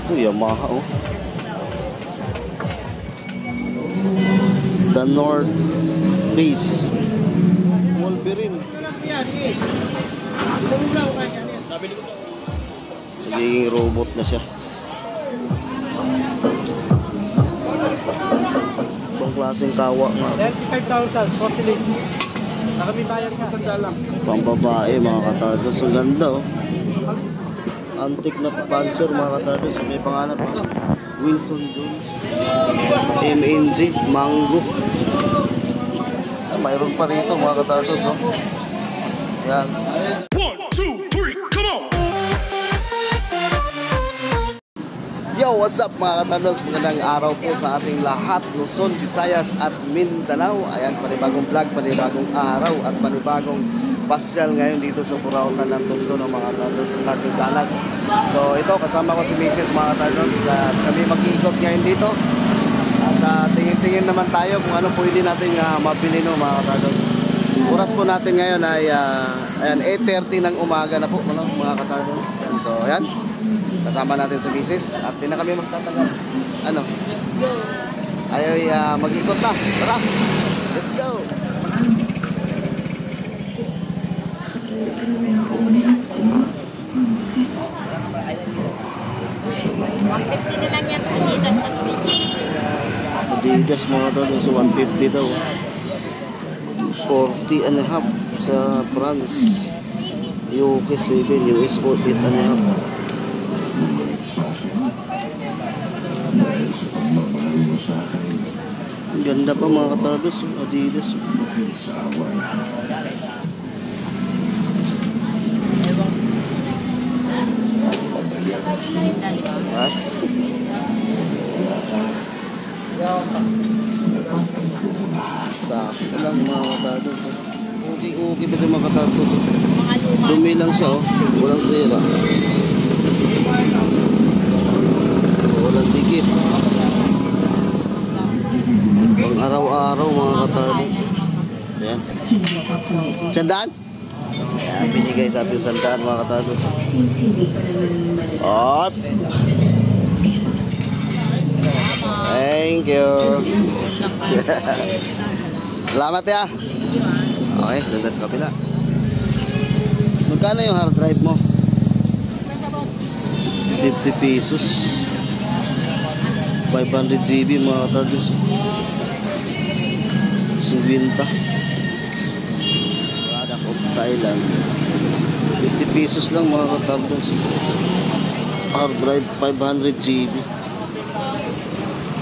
Ito, Yamaha, oh. The North Face. Wolverine. Saging robot na siya. Ibang klaseng kawa nga. 35,000, porcelain. Nakami bayad ka. Pambabae mga katardos. Ang ganda, oh. Antique na puncher mga katardos. May pangalan pa. Wilson Jones. MNG. Mango. Mayroon pa rito mga katardos, oh. Yan. 1, 2, 3, come on! Yo, what's up mga katardos? Magandang araw po sa ating lahat, Luzon, Visayas at Mindanao. Ayan, panibagong vlog, panibagong araw at panibagong pasyal ngayon dito sa Purautan ng Tondo ng mga katardos sa Cardenas. So ito, kasama ko si Mrs. mga katardos. Kami mag-iikot ngayon dito. At tingin-tingin naman tayo kung ano pwede natin mabili no mga katardos. Oras po natin ngayon ay ayan, 8:30 ng umaga na po mga katardos. So ayan, kasama natin si Mrs. at di na kami magtatagal. Ano? Ay mag-ikot na. Tara! Let's go! $150 na lang yan, Adidas at Adidas mga katardos, so 150 daw. 40 and a half sa France. UK 7, US 48 and a half. Ganda pa mga katardos, Adidas. What? Sakto lang mga katardos. Okay pa sa mga katardos. Dumi lang siya, oh. Walang sira. Walang dikit. Pang araw-araw mga katardos. Ayan. Sandaan? Ayan, binigay sa ating sandaan mga katardos. Op! Thank you. Salamat ya. Okay, doon sa kapila. Magkano yung hard drive mo? 50 pesos. 500 GB mga katardos. 50. Product of Thailand. 50 pesos lang mga katardos. Hard drive 500 GB.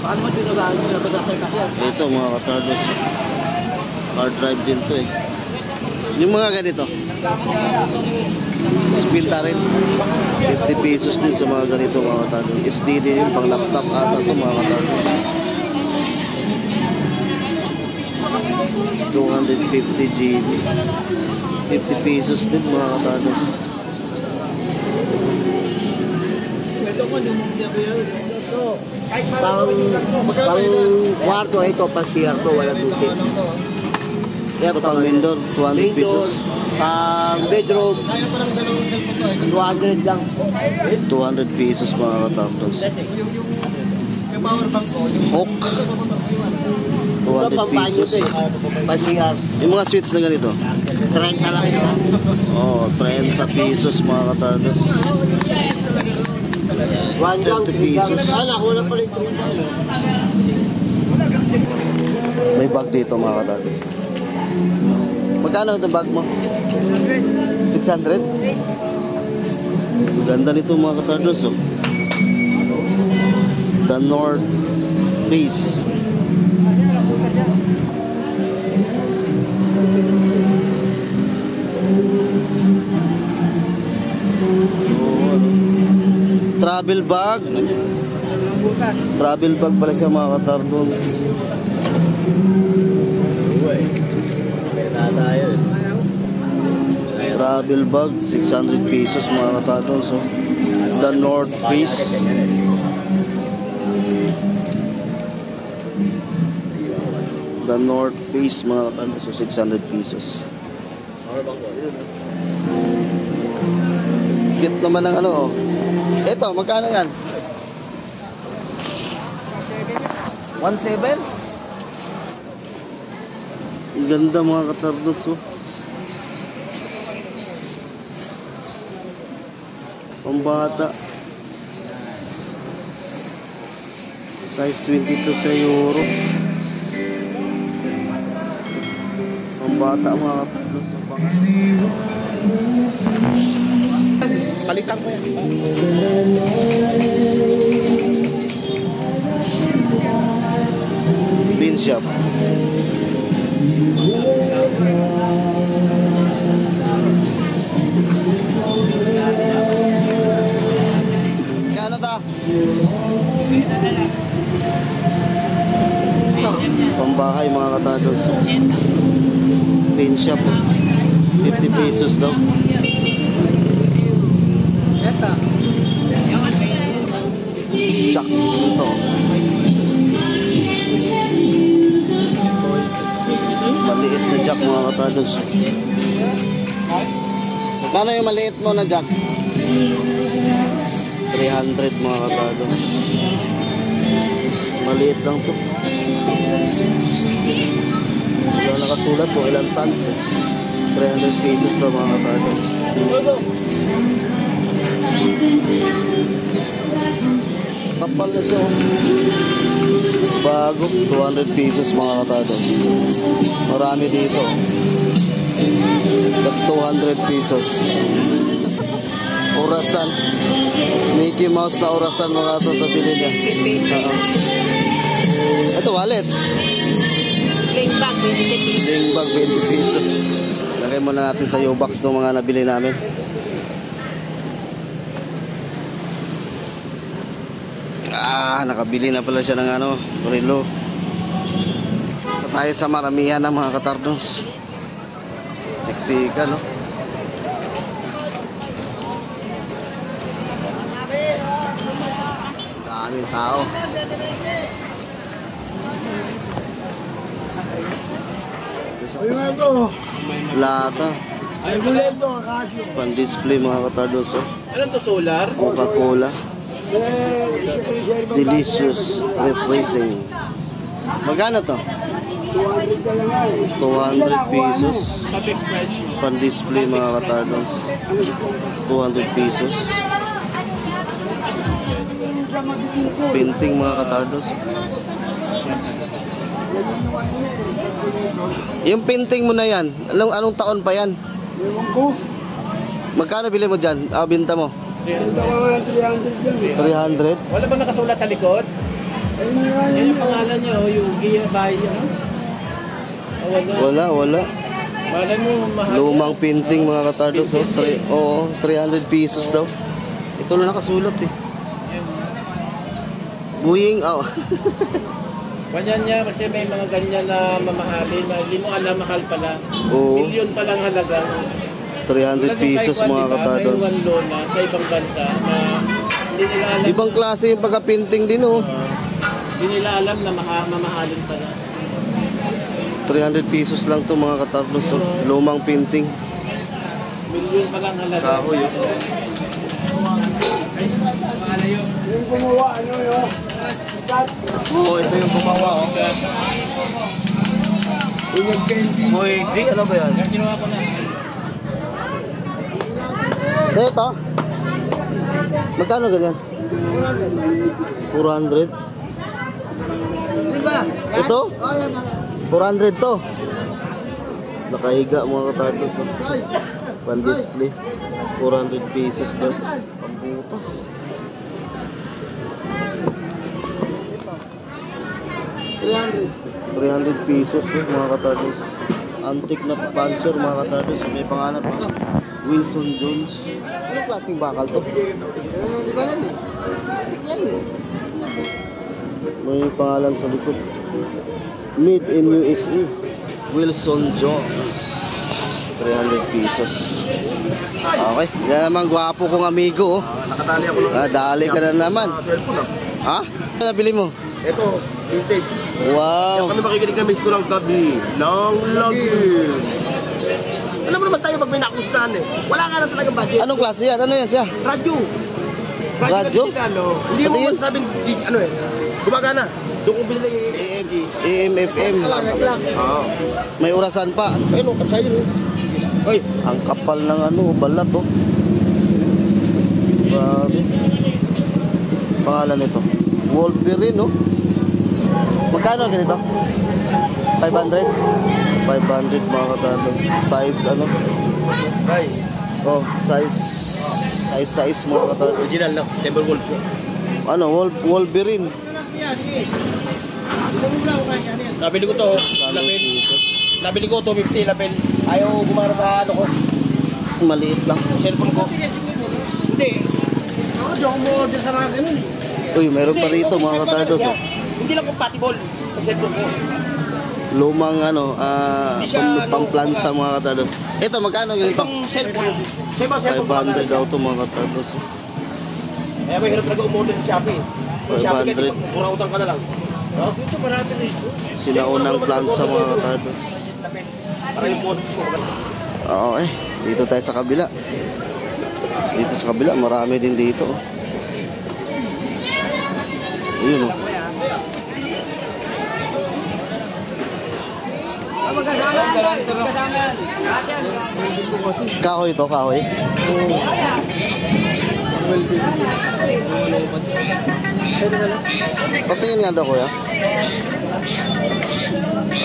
Paano mo tinulaan mo? Ito mga katardos. Hard drive din to eh. Yung mga ganito. Spinta rin. 50 pesos din sa mga ganito mga katardos. SD din yung pang laptop ata ito mga katardos. 250 GB. 50 pesos din mga katardos. Pang kwarto ito, pang CR ko, wala duty. Ito pang window, 200 pesos. Pang bedroom, 200 lang. 200 pesos mga katardos. Hawk, 200 pesos. Pang CR, Yung mga switch na ganito. 30 lang ito. Oh, 30 pesos mga katardos. 1 lang, 30 pesos. nakuha na pala yung 3. May bag dito mga katardos. Magkano itong bag mo? 600? Ganda nito mga katardos, oh. The North Face. Travel bag. Travel bag pala siya mga katardos. Travel bag 600 pesos mga katardos. So, The North Face. The North Face mga katardos. So 600 pesos. Cute naman ng ano, oh. Ito, magkano yan? 1.7? Ang ganda mga katardos, oh. Pambata. Size 22 sa euro. Pambata mga katardos. Palitan ko yan. Bean shop. Kano ta? Pambahay mga katados. Bean shop. 50 pesos daw. Jack ito. Maliit na jack mga katados. Magkano yung maliit mo na jack? 300 mga katados. Maliit lang to. Wala nakasulat po ilang tons. 300 pesos to mga katados. Kapal na siya. Bago, 200 pesos mga katados. Marami dito. 200 pesos. Orasan. Mickey Mouse na orasan mga katados sa bili niya. Ito wallet. Sling bag, 20 pesos. Sling bag, 20 pesos. Lagay muna natin sa U-box ng mga nabili namin. Nakabili na pala siya ng ano, relo. Tayo sa maramihan ng mga katardos. Siksika, no? Daming tao. Lata. Pan-display mga katardos, oh. Ano to, solar? Coca-Cola. Delicious refreshing. Magkano to? 200 pesos. Pan-display mga katardos. 200 pesos. Painting mga katardos. Yung painting mo na yan, anong taon pa yan? Magkano bili mo dyan? Binta mo? 300? Wala ba nakasulat sa likod? Yan yung pangalan niya, yung Gia by, ano? Wala. Malan mo, mahal. Lumang painting mga katardos, oh. 300 pesos daw. Ito na nakasulat eh. Guying, oh. Ganyan niya, kasi may mga ganyan na mamahalin na hindi mo alam, mahal pala. Oo. Milyon palang halaga. 300 pesos mga katardos. May one loan na sa ibang bansa na hindi nila alam. Ibang klase yung pagka-painting din, oh. Hindi nila alam na mamahalin pala. 300 pesos lang to mga katardos, oh. Lumang painting. Milyon palang halaga. Kahoy, oh. Yung gumawa, ano yun? Oo, ito yung gumawa, oh. Boy, G, ano ba yan? Yung ginawa ko na. So ito? Magkano ganyan? 400? Ito? 400 to. Nakahiga mga katardos, oh. Pan-display. 400 pesos daw. Pambutas. 300 pesos yun mga katardos. Antique na puncher mga katardos. May pangalan pa. Wilson Jones. Anong klaseng bakal to? Hindi ko alam eh. Antique yan eh. May pangalan sa likod. Made in USA. Wilson Jones. 300 pesos. Okay. Yan naman gwapo kong amigo, oh. Nakadali ako lang. Dali ka na naman. Ha? Ano nabili mo? Ito, vintage. Wow. Kami makikinig na mix ko ng gabi. Nang lagi. Alam mo naman tayo pag may nakustahan eh. Wala ka na talagang budget. Anong klase yan? Ano yan siya? Radyo. Radyo? Hindi mo Patingin. masasabing, ano eh, gumagana. Doon ko binili AMG. AM/FM. Oo. May orasan pa. Ayun, kapsay yun. Ay, Ang kapal ng ano, balat oh. Grabe. Pangalan nito. Wolverine oh. Magkano ganito? 500? 500 mga katandang. Size ano? ay, Oh, size mga katandang. original na. Timberwolf siya. Ano, Wolverine. Nabili ko to, lapin. Nabili ko 250, lapin. Ayaw gumana sa ano ko, Maliit lang. cellphone ko. Hindi. Ako, di ako mo order sa mga ganun. Uy, meron pa rito mga katandang. siya. Hindi lang compatible sa cellphone ko. Lumang ano, Hindi siya, pangplansa mga katandang. Ito, magkano Sa ganito? ibang cellphone. Sa ibang cellphone. 500 daw to mga katandang. Kaya may hirap talaga umorder sa Shopee. Sa Shopee 500. ka, mura utang ka na lang. No? Dito marami na ito. Sinaunang plansa mga katandang. Para yung boses mo. Oo eh, dito tayo sa kabila. Dito sa kabila, marami din dito. Ayun oh. Kahoy to, kahoy. Patingin nga daw kuya.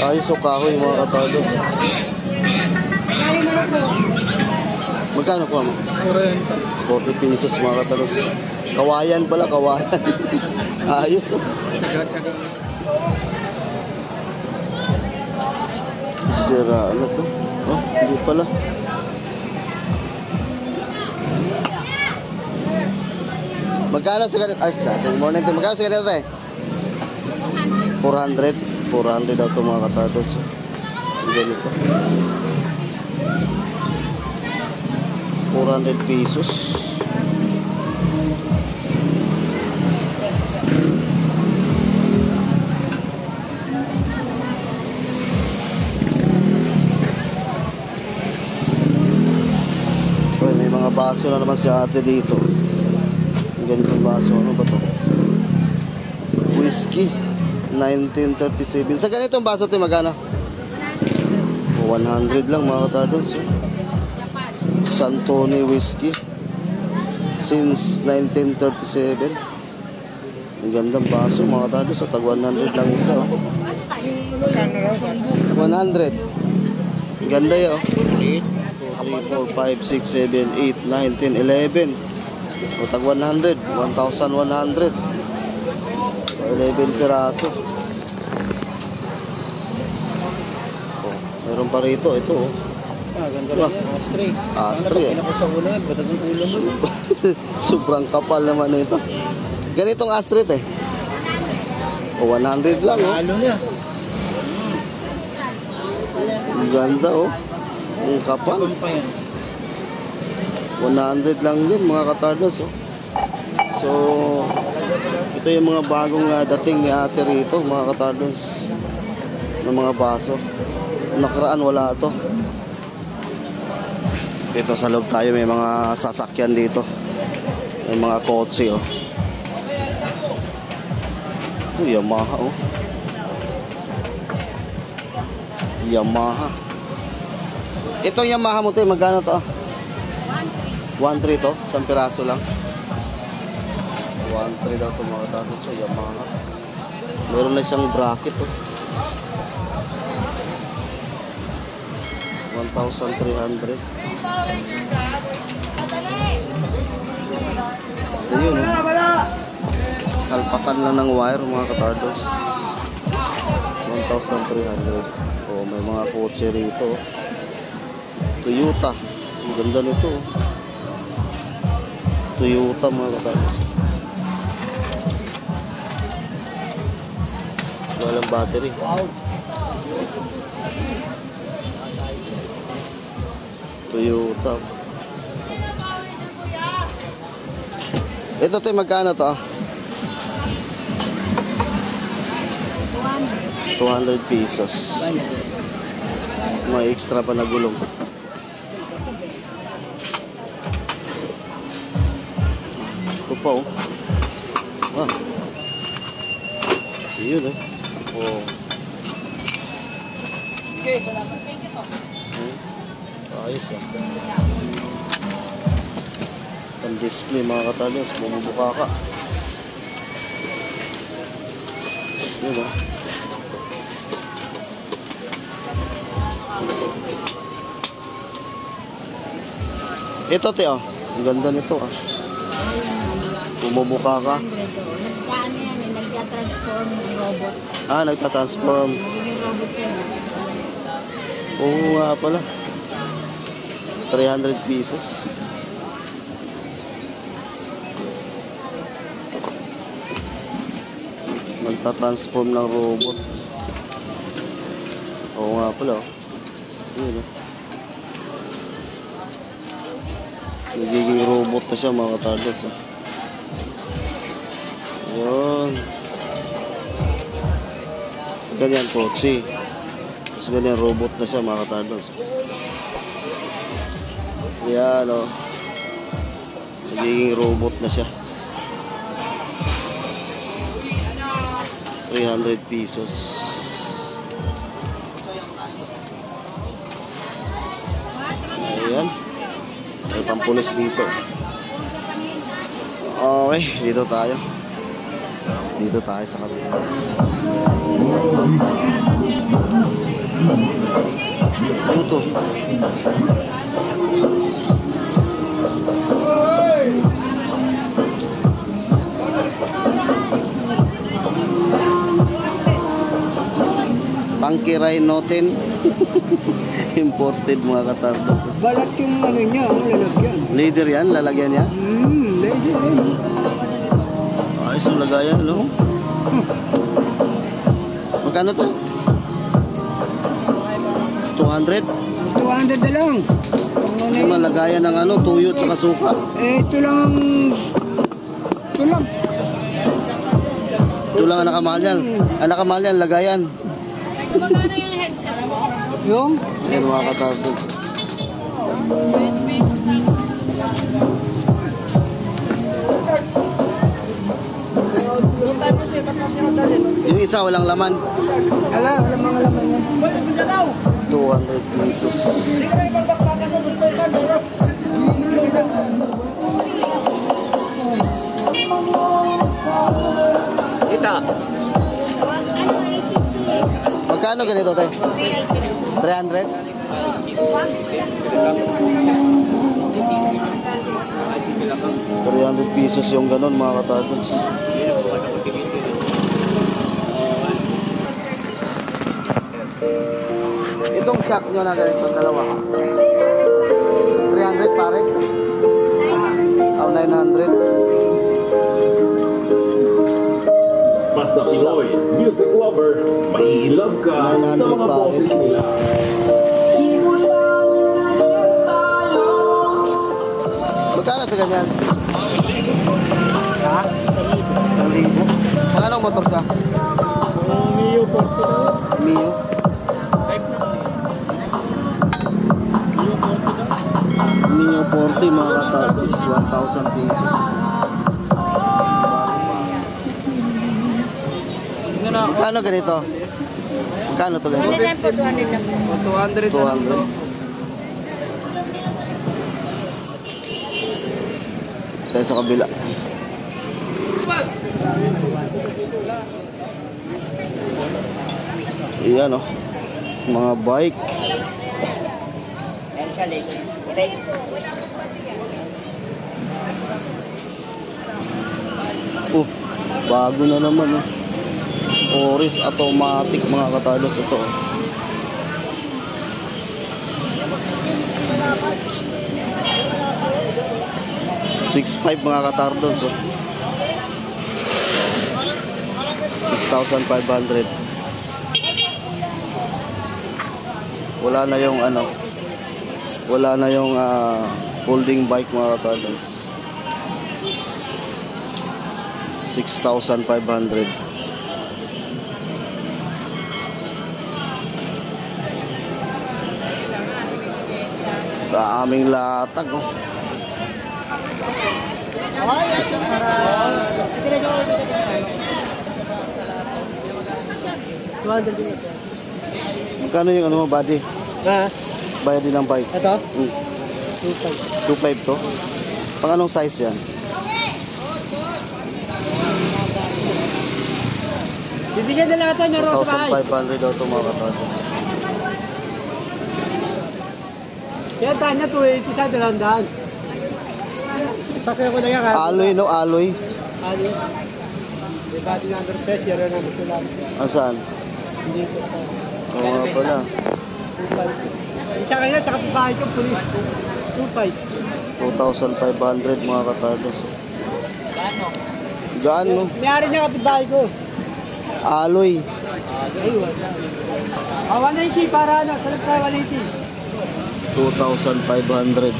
Ayos o kahoy mga katalo. Magkano po mo? 40 pesos mga katalo. Kawayan pala, kawayan. Ayos oh. Sira, ano to? Oh, hindi pala. Magkano sa ganito? Ay, sa ating morning to. Magkano sa ganito tayo? 400. 400 daw ito mga katatos. Ganito. 400 pesos. Uy, may mga baso na naman si ate dito. Ganitong baso, ano ba to? Whiskey 1937. Sa ganitong baso ito magana? 100 lang mga katadons. Santoni Whiskey since 1937. Ang gandang baso mga katadons. Tag 100 lang isa oh. 100. Ang ganda yun oh. 3, 4, 5, 6, 7, 8, 9, 10, 11. O tag 100, 1,100. 11 piraso. Oh, meron pa rito, ito oh. Ganda rin yan. Ashtray. Ashtray eh. Ako sa ulo, batag ang ulo mo. Sobrang kapal naman ito. Ganitong ashtray eh. O 100 lang oh. Halo niya. Ang ganda oh. Ang kapal. 100 lang din mga katardos oh. So ito yung mga bagong dating ni ate rito mga katardos ng mga baso. Nakaraan wala to. Dito sa loob tayo may mga sasakyan dito. May mga kotse oh. Yamaha oh. Yamaha. Itong Yamaha mo to, magkano to? 1.3 to, isang piraso lang. 1.3 daw ito mga tato sa Yamaha. Meron na siyang bracket oh. 1,300. Ayun oh. Salpakan lang ng wire mga katardos. 1,300. Oh, may mga kotse rito. Toyota. Ang ganda nito. Toyota mga katardos. Walang battery. Wow. Toyota. Ito tayo magkano to? 200 pesos. May extra pa na gulong. Ito pa oh. Wow. Yun eh. Oh. Ayos ah. Ang display mga katalos, bumubuka ka. Yun ah. Ito te oh. Ang ganda nito ah. Bumubuka ka. Nagkaano yan eh, nagka-transform ng robot. Ah, nagtatransform. Nagiging robot yan. Oo nga pala. 300 pesos. Nagtatransform ng robot. Oo nga pala. Yun oh. Nagiging robot na siya mga katardas. Yun. Ganyan kotse. Tapos ganyan robot na siya mga katardas. Yan o. Nagiging robot na siya. 300 pesos. Ayan. May pampulis dito. Okay, dito tayo. Dito tayo sa kabila. Ano to? Tangkiray notin. Imported mga katardas. Balat yung ano niya, ang lalagyan. Leader yan, lalagyan niya. Lady rin. Ayos yung lagayan, no? Magkano to? 200? 200 na lang. Yung malagayan ng ano, tuyo at saka suka. Ito lang ang... Ito lang. Ito lang ang nakamahal yan. Ang nakamahal yan, lagayan. Magkano yung headset mo? Yung? Yan mga katardas. Yung isa walang laman. Wala mga laman yan. 200 pesos. Kita. Magkano ganito tayo? 300? 300 pesos yung ganon mga katardas. Itong shock nyo na ganito, dalawa. 300 pares? Oh, 900. Basta Pinoy, music lover, mai-love ka sa 900 mga pares. boses nila. Magkano sa ganyan? Ha? 1,000. Magkano ang motor siya? Mio 40 Mio? Mio 40 mga katardas, 1,000 pesos. Magkano ganito? Magkano to ganito? 200 200. Tayo sa kabila. Iyan oh. Mga bike. Oh, bago na naman oh. Oris automatic mga katardas ito oh. 6,500 mga katardos oh. 6,500. Wala na yung ano, wala na yung folding bike mga katardos. 6,500. Daming latag oh. 200 din ito. Magkano yung ano mo, body? Ha? Bayad din ng bike. Ito? Hmm. 2.5 to? Pang anong size yan? Bibigyan na lahat yan, meron sa bahay. 1,500 daw ito mga katardos. Yan, tanya 280 sa 200. Sakya ko na yan. Alloy, no? Alloy. Alloy. May body number test, yan ang number lang. Saan? Hindi ko. Oo nga pala. 2.5. Isa kanya, sa kapitbahay ko, pulis. 2.5. 2,500 mga katardos. Gaano? Mayari niya kapitbahay ko. Alloy. Ayun. 190 para ano, salit tayo 180. 2,500.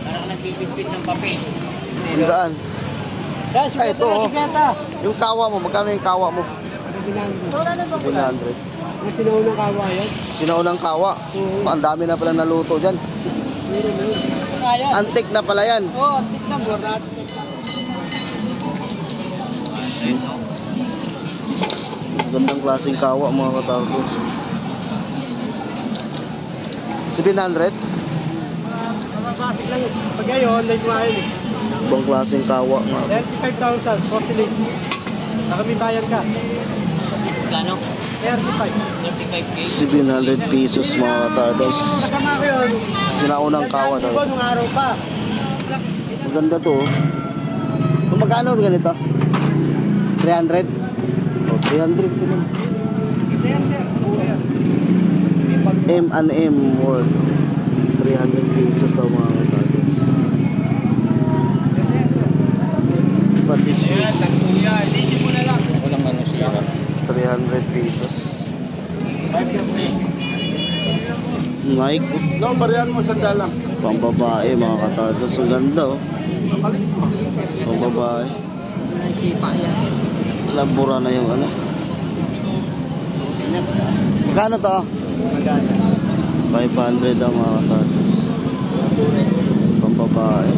Parang nagbibigpit ng papel. Ang gaan. Guys, Ay, ito, oh. sikweta. Yung kawa mo, magkano yung kawa mo? 700. 700. Yung sinuunang kawa yan. Sinaunang kawa. Ang dami na pala naluto dyan. Kaya. Antik na pala yan. Oo, antik lang. Borrat. Gandang klaseng kawa mga katardos. 700? Mababasik lang yun. Pag ngayon, online kumain eh. Ibang klaseng kawa mga 35,000, porcelain. Baka may bayan ka. Plano? 35. 700 pesos mga katardos. Nakama ko yun. Sinaunang kawa daw. Nung araw pa. Maganda to. Kung magkano ganito? 300? O, 300 naman. Yan, sir. M&M worth 300 pesos daw mga katardos. Patis ko. Ilisip mo na lang. Walang ano siya. 300 pesos. Nike. No, barihan mo sa dalang. Pang babae mga katardos. Ang ganda oh. Pang babae. Nasipa yan. Labura na yung ano. Magkano to? Maganda. 500 ang mga katardos. Pang babae.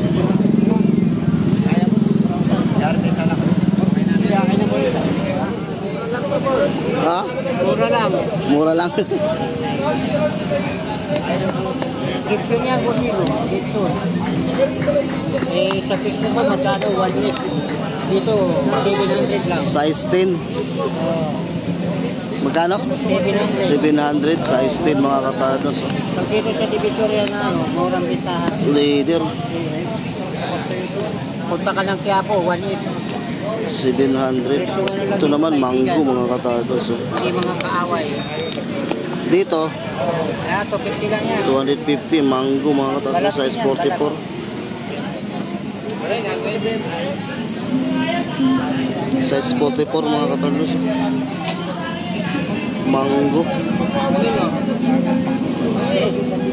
Ha? Mura lang. Mura lang. Gibson yan, Gosino. Gibson. Eh, sa fish mo ba, magkano? 1.8. Dito, 700 lang. Size 10. Magkano? 700. 700 size 10 mga katardos. Pag dito sa Divisoria na ano, murang bintahan. Leader. Punta ka ng Quiapo, 1.8. 700. Ito naman mango mga katardos. Hindi mga kaaway. Dito Kaya, 250 lang yan. 250 mango mga katardos size 44. Size 44 mga katardos. Mango.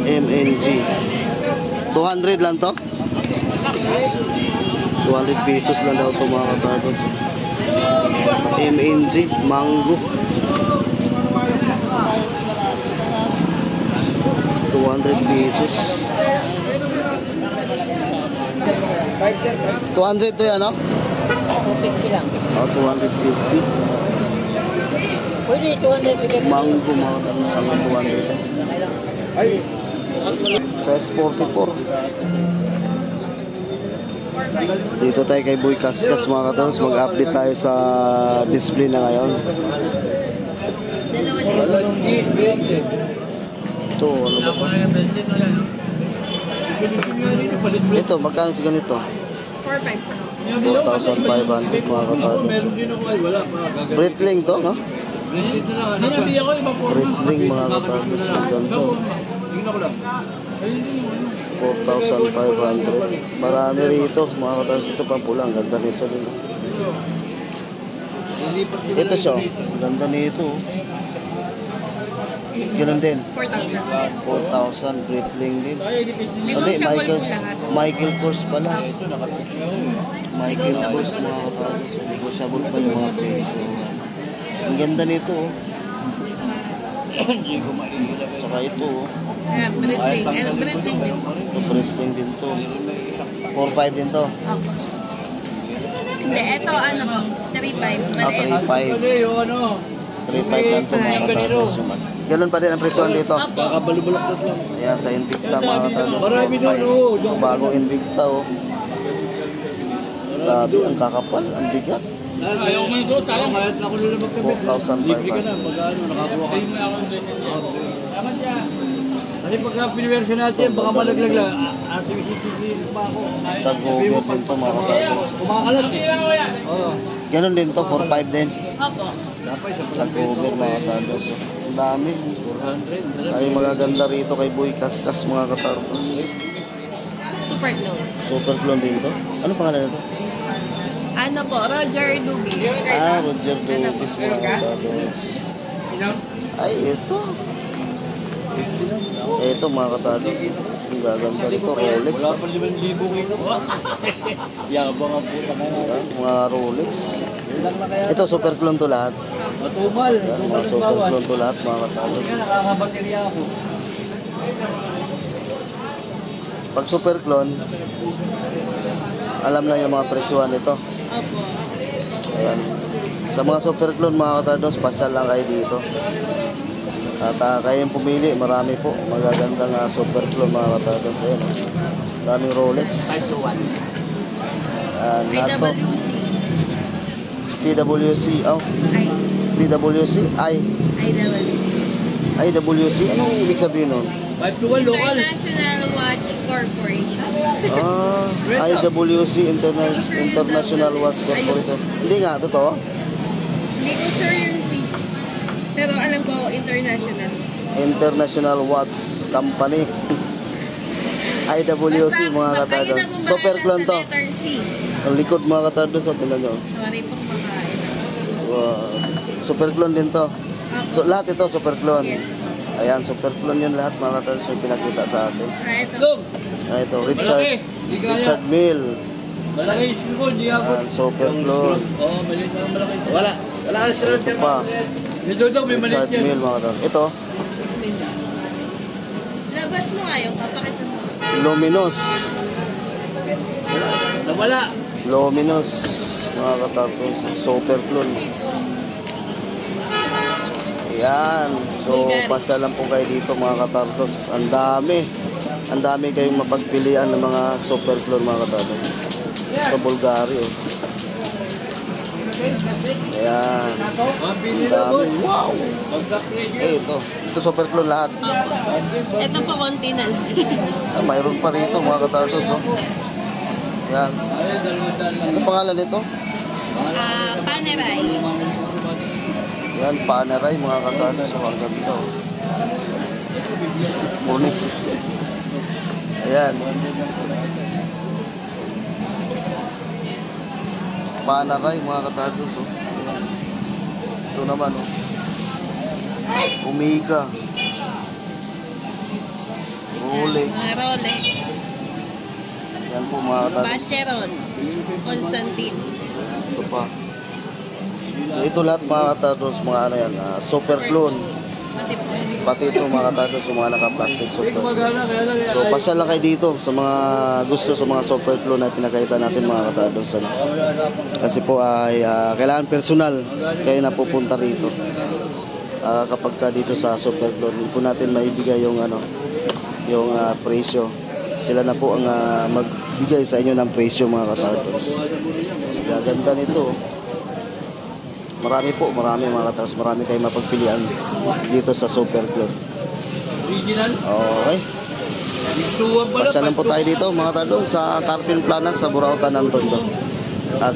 MNG. 200 lang to? 200 pesos lang daw ito mga katardos. MNG, mango. 200 pesos. 200 to yan, no? 250 lang. Oh, 250. Pwede, 200 bigay ko. Mango mga katardos, hanggang 200. Ay! Size 44. Dito tayo kay Boy Kaskas mga katardos. Mag-update tayo sa display na ngayon. Ito, ano ba ito? Ito, magkano sa ganito? 4,500 mga katardos. Breitling to, no? Breitling mga katardos. Ang ganda. 4,500. Marami rito mga katardos. Ito pang pula. Ang ganda nito din. Ito siya. Ang ganda nito. Ganun din. 4,000. Breitling din. Hindi, Michael Kors pala. Michael Kors mga katardos. Negotiable pa yung mga presyo. Ang ganda nito. Tsaka ito. Breitling din to. 4,500 din to. Hindi, ito ano po, 3.5. Maliit. 3,500. 3.5 lang ito mga katardos. Ganun pa rin ang presyon dito. Kakabalubulak lang. Ayan, sa Invicta mga katardos. Marami doon, oh. Bagong Invicta, oh. Grabe, ang kakapal, ang bigat. Ayaw mo yung suot, sayang. Kahit ako nila magkamit. 4,500. Libre ka na, pag ano, nakakuha ka. Kasi pagka piniwersyon natin, baka malaglag lang. Ate, sisisihin pa ako. Tag-over din ito mga katardos. Kumakalat eh. Oo. Ganun din to, 4.5 din. Opo. Dapat sa Tag-over mga katardos. Ang dami. 400. Ay magaganda rito kay Boy Kaskas mga katardos. Super glow. Super clone din to. Ano pangalan nito? Ano po, Roger Dubis. Roger Dubis mga katardos. Ay, ito. Ito mga katardos. Ang gaganda rito, Rolex. Wala pa 5,000 kilo. Yabang ang puta na nga. Ayan, mga Rolex. Ilang na kaya? Ito super clone to lahat. Matumal. Ayan, Tumal mga ng super bawat. clone to lahat mga katardos. Kaya nakakabaterya ako. Pag super clone, alam na yung mga presyuhan nito. Opo. Ayan. Sa mga super clone mga katardos, pasyal lang kayo dito. At kayong pumili, marami po. Magagandang super clone mga katardos. Ayan, oh. Daming Rolex. 5-1. Lahat to. TWC. Oh, TWC. IWC. Anong ibig sabihin nun? 5-1 local. International Watch Corporation. IWC International Watch Corporation. Hindi nga, totoo? Hindi ko sure yun si. Pero alam ko, international. International Watch Company. IWC mga katardos. Super clone to. Letter C. Ang likod mga katardos. So, tingnan nyo. Sorry po makain. Wow. Super clone din to. So, lahat ito super clone. Yes. Ayan, super clone yun lahat mga katardos yung pinakita sa atin. Right. Look. Ito, Richard Mill. Malaki yung silo ko, hindi ako. Ayan, super clone. Oo, maliit na malaki. Wala. Wala kang silo. Ito pa. Dito daw, may maliit Richard yan. Mill mga katardos. Ito, Labas mo nga yung papakita mo. Luminous. Nawala. Luminous mga katardos. Super clone. Ayan. So, basta lang po kayo dito mga katardos. Ang dami. Ang dami kayong mapagpilian ng mga super clone mga katardos. Ito, Bulgari. Oh. Ayan. Ang dami. Wow! Ito. Ito super clone lahat. Ito po, konti na lang. Mayroon pa rito mga katardos. Oh. Ayan. Ano pangalan nito? Panerai. Yan, Panerai mga katardos. So, ang ganda. Oh. Punit. Ayan. Panerai mga katardos. Oh. Ito naman. Oh. Omega. Rolex. Mga Rolex. Yan po mga katardos. Bacheron. Constantine. Ito pa. So, ito lahat mga katardos, mga ano yan, super clone. Pati po. Pati ito mga katardos, yung mga naka-plastic super clone. Gumagana, kaya lang. So, pasya lang kayo dito sa mga gusto sa mga super clone na pinakita natin mga katardos. Ano? Kasi po ay kailangan personal kayo na pupunta rito. Kapag ka dito sa super clone, hindi po natin maibigay yung ano, yung presyo. Sila na po ang magbigay sa inyo ng presyo mga katardos. Gaganda nito. Marami po, marami mga katardos. Marami kayong mapagpilian dito sa super clone. Original. Okay. Ituwan pala. Basta lang po tayo dito mga katardos sa Carpin Planas sa Burautan ng Tondo. At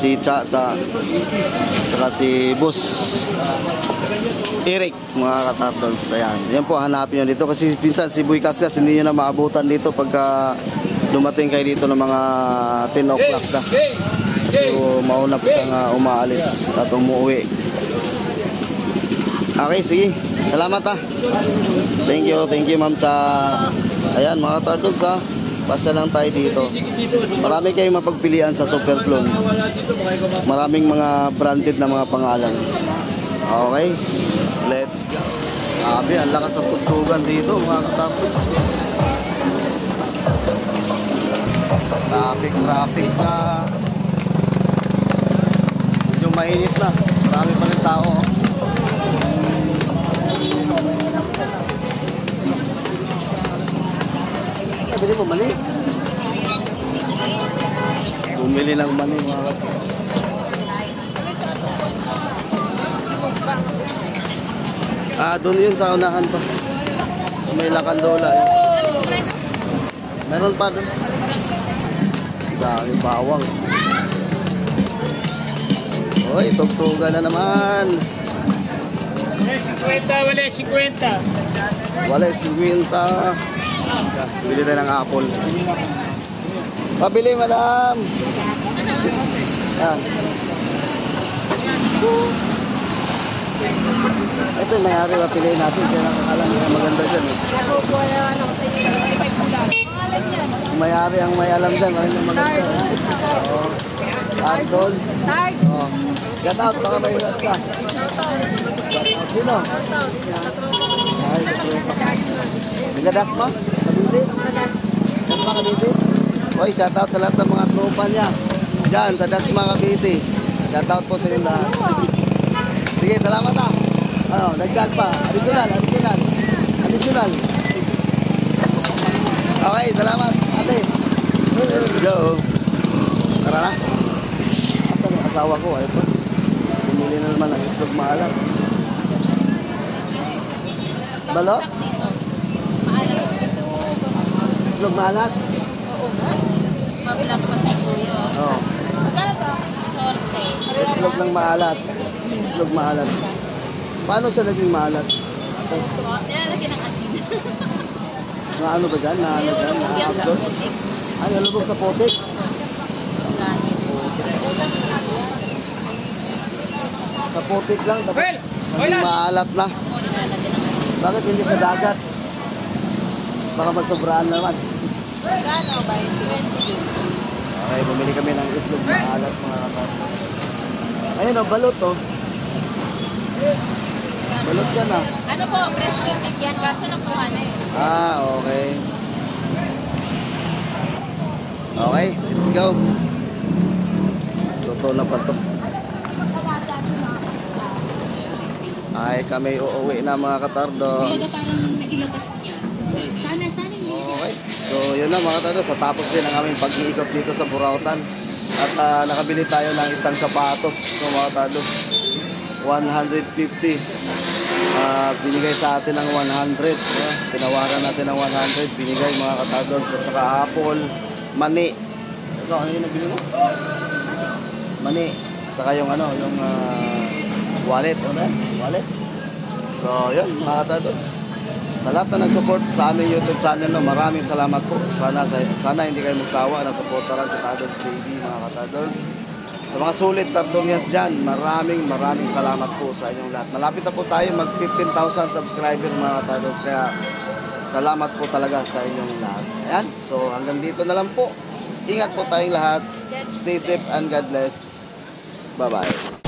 si Cha-Cha saka si Bus Eric mga katardos. Ayan. Yan po hanapin nyo dito kasi pinsan si Boy Kaskas hindi nyo na maabutan dito pagka dumating kayo dito ng mga 10 o'clock na. So mauna po siyang umaalis at umuwi. Okay, sige. Salamat ha. Thank you Ma'am Cha. Ayan mga katardos ha. Basta lang tayo dito. Marami kayong mapagpilian sa super clone. Maraming mga branded na mga pangalan. Okay, let's go. Sabi, ang lakas ng tugtugan dito mga katardos. Traffic na. Medyo mainit na. Marami pa rin tao. Bili mo mani. Bumili ng mani mga kapatid. Doon yun sa unahan pa. May lakandola yun. Meron pa doon. Dami bawang. Uy, tugtugan na naman. Wala 50. Wala 50. Bili na ng apple. Pabili, madam. Yan. Ito yung may-ari, mapiliin natin. Kaya nakakala niya maganda dyan. May-ari ang may alam dyan. Ano yung maganda? Tardon. Get out, baka may ilat ka. Sino? Ay, nagadas mo? Kabiti? Dasma Kabiti? Oy, shoutout sa lahat ng mga tropa niya. Diyan, sa Dasma Kabiti. Shoutout po sa inyo lahat. Sige, salamat ah. Ano, nagdag pa. Additional. Okay, salamat. Ate. Let's go. Tara na. Asa yung asawa ko? Ay po. Bumili na naman ng itlog maalat. Balo? Itlog maalat? Mabilang pa sa kuya. Oo. Magkano to? 14. Itlog ng maalat. Itlog maalat. Paano siya naging maalat? Nilalagyan ng asin. Na ano ba dyan? Na ano dyan? Nilulubog Na yan sa absorb? putik. Ay, nalubog sa potik. Gani. Sa potik lang. Tapos naging maalat na. O, nilalagyan ng asin. Bakit hindi sa dagat? Baka magsobraan naman. Magkano ba? 20 Okay, bumili kami ng itlog maalat mga kapatid. Ayun o, balot o. Balot yan ah. Ano po, fresh cake yan. Kaso nakuha na eh. Okay. Okay, let's go. Luto na pa to. Ay, kami uuwi na mga katardos. Parang nailabas niya. Sana niya. Okay. So, yun na mga katardos. Sa tapos din ang aming pag-iikot dito sa Burautan. At nakabili tayo ng isang sapatos mga katardos. 150. Binigay sa atin ng 100. Tinawaran natin ng 100. Binigay mga katardos. At saka apple, mani. So, ano yung nabili mo? Mani. At saka yung ano, yung wallet. Ano? Wallet. So, yun mga katardos. Sa lahat na nag-support sa aming YouTube channel, no, maraming salamat po. Sana hindi kayo magsawa na supportaran sa Tardos TV mga katardos. Sa mga sulit Tardonias dyan, maraming salamat po sa inyong lahat. Malapit na po tayo mag 15,000 subscriber mga katardos. Kaya salamat po talaga sa inyong lahat. Ayan, so hanggang dito na lang po. Ingat po tayong lahat. Stay safe and God bless. Bye-bye.